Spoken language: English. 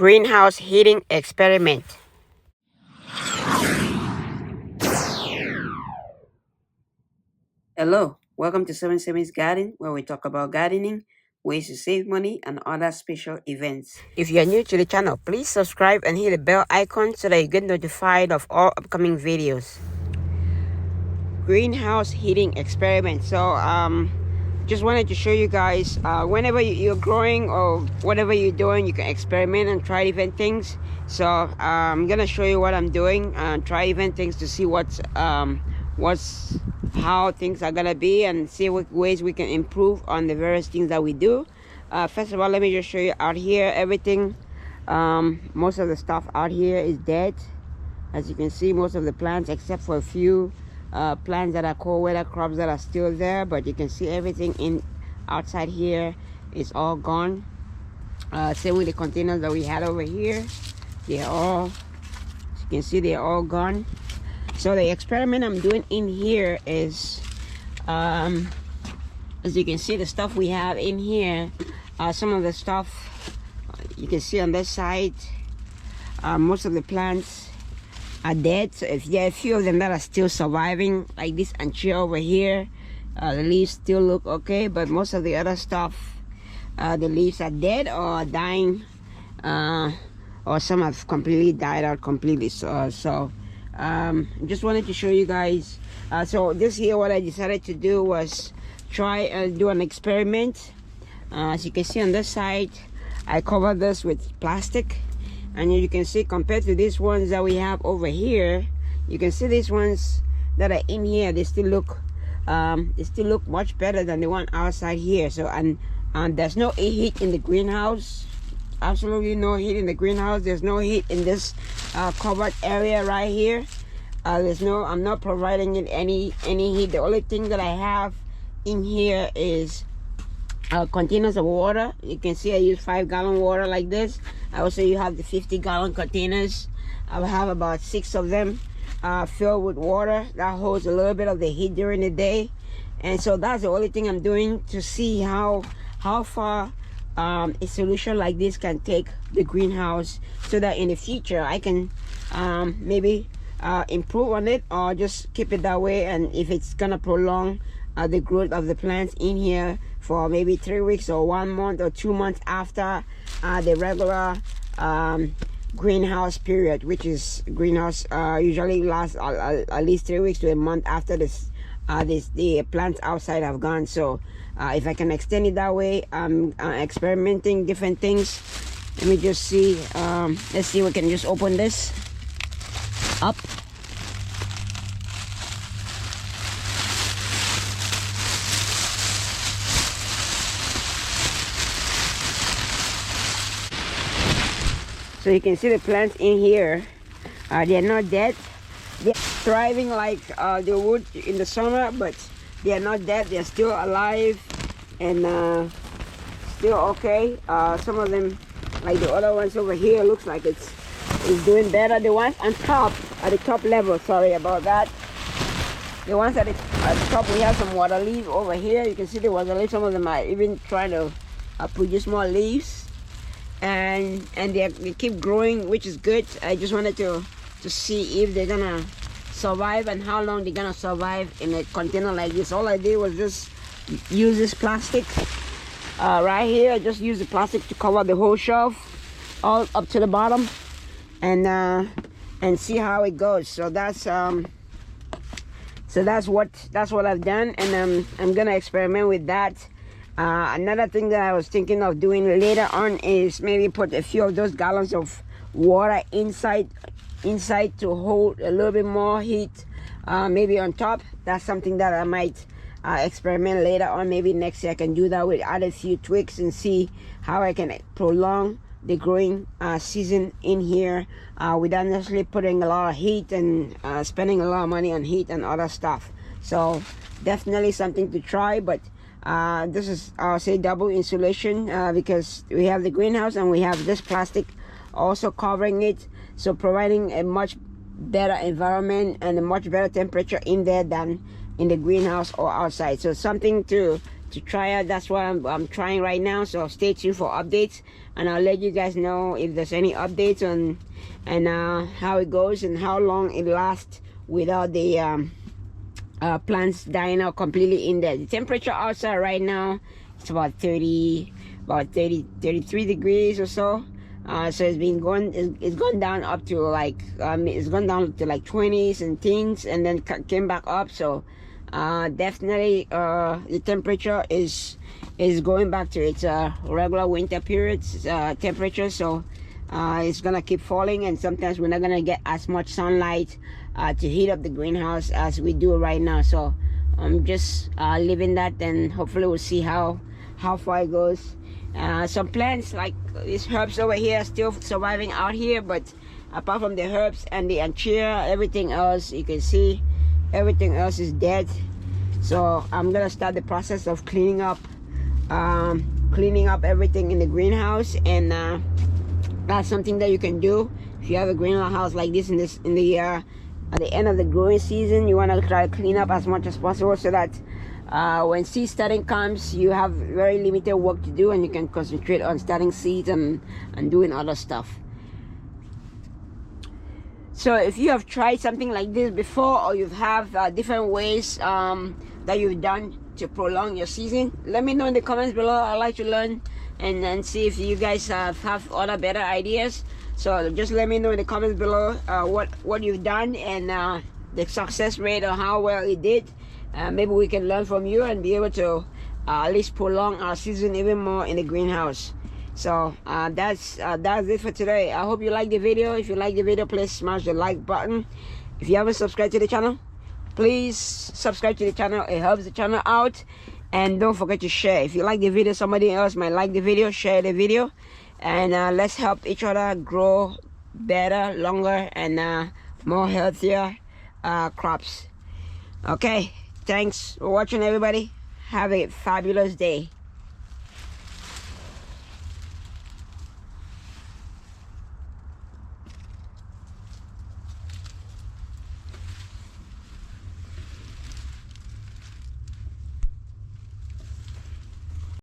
Greenhouse heating experiment. Hello, welcome to 7 Garden, where we talk about gardening, ways to save money, and other special events. If you are new to the channel, please subscribe and hit the bell icon so that you get notified of all upcoming videos. Greenhouse heating experiment. So just wanted to show you guys, whenever you're growing or whatever you're doing, you can experiment and try different things. So I'm gonna show you what I'm doing and try different things to see how things are gonna be, and see what ways we can improve on the various things that we do. First of all, let me just show you out here. Everything, most of the stuff out here is dead. As you can see, most of the plants, except for a few plants that are cold weather crops that are still there, but you can see everything in outside here is all gone. Same with the containers that we had over here. They're all, as you can see, they're all gone. So the experiment I'm doing in here is, as you can see, the stuff we have in here, some of the stuff you can see on this side, most of the plants are dead. So if there are a few of them that are still surviving, like this anchor over here, the leaves still look okay, but most of the other stuff, the leaves are dead or dying, or some have completely died out completely. So just wanted to show you guys. So this here, what I decided to do was try and do an experiment. As you can see on this side, I covered this with plastic, and you can see, compared to these ones that we have over here, you can see these ones that are in here, they still look much better than the one outside here. So and there's no heat in the greenhouse. Absolutely no heat in the greenhouse. There's no heat in this covered area right here. I'm not providing it any heat. The only thing that I have in here is containers of water. You can see I use 5-gallon water like this. I also, you have the 50-gallon containers. I have about 6 of them filled with water that holds a little bit of the heat during the day. And so that's the only thing I'm doing to see how far a solution like this can take the greenhouse, so that in the future I can maybe improve on it, or just keep it that way. And if it's gonna prolong the growth of the plants in here for maybe 3 weeks or 1 month or 2 months after the regular greenhouse period, which is greenhouse usually lasts at least 3 weeks to a month after the plants outside have gone. So if I can extend it that way, I'm experimenting different things. Let me just see. Let's see, we can just open this up. So you can see the plants in here, they're not dead. They're thriving like they would in the summer, but they are not dead. They're still alive and still okay. Some of them, like the other ones over here, looks like it's doing better. The ones on top, at the top level, sorry about that. The ones at the top, we have some water leaf over here. You can see the water leaf. Some of them are even trying to produce more leaves. And they keep growing, which is good. I just wanted to see if they're gonna survive and how long they're gonna survive in a container like this. All I did was just use this plastic right here. I just use the plastic to cover the whole shelf all up to the bottom, and see how it goes. So that's what I've done, and I'm gonna experiment with that. Another thing that I was thinking of doing later on is maybe put a few of those gallons of water inside to hold a little bit more heat, maybe on top. That's something that I might experiment later on. Maybe next year I can do that with add a few tweaks and see how I can prolong the growing season in here without necessarily putting a lot of heat and spending a lot of money on heat and other stuff. So definitely something to try. But this is, I'll say, double insulation because we have the greenhouse and we have this plastic also covering it, so providing a much better environment and a much better temperature in there than in the greenhouse or outside. So something to try out. That's what I'm trying right now, so stay tuned for updates, and I'll let you guys know if there's any updates on and how it goes and how long it lasts without the plants dying out completely in there. The temperature outside right now, it's about 33 degrees or so. So it's gone down up to like it's gone down to like 20s and teens, and then came back up. So definitely the temperature is going back to its regular winter periods temperature. So it's gonna keep falling, and sometimes we're not gonna get as much sunlight to heat up the greenhouse as we do right now. So I'm just leaving that, and hopefully we'll see how far it goes. Some plants like these herbs over here are still surviving out here, but apart from the herbs and the anchia, everything else, you can see everything else is dead. So I'm gonna start the process of cleaning up everything in the greenhouse, and that's something that you can do if you have a greenhouse like this in the at the end of the growing season. You want to try to clean up as much as possible, so that when seed starting comes, you have very limited work to do, and you can concentrate on starting seeds and doing other stuff. So if you have tried something like this before, or you have different ways that you've done to prolong your season, let me know in the comments below. I'd like to learn and see if you guys have other better ideas. So just let me know in the comments below what you've done and the success rate, or how well it did. Maybe we can learn from you and be able to at least prolong our season even more in the greenhouse. So that's it for today. I hope you like the video. If you like the video, please smash the like button. If you haven't subscribed to the channel, please subscribe to the channel. It helps the channel out. And don't forget to share. If you like the video, somebody else might like the video. Share the video, and let's help each other grow better, longer, and more healthier crops. Okay, thanks for watching, everybody. Have a fabulous day.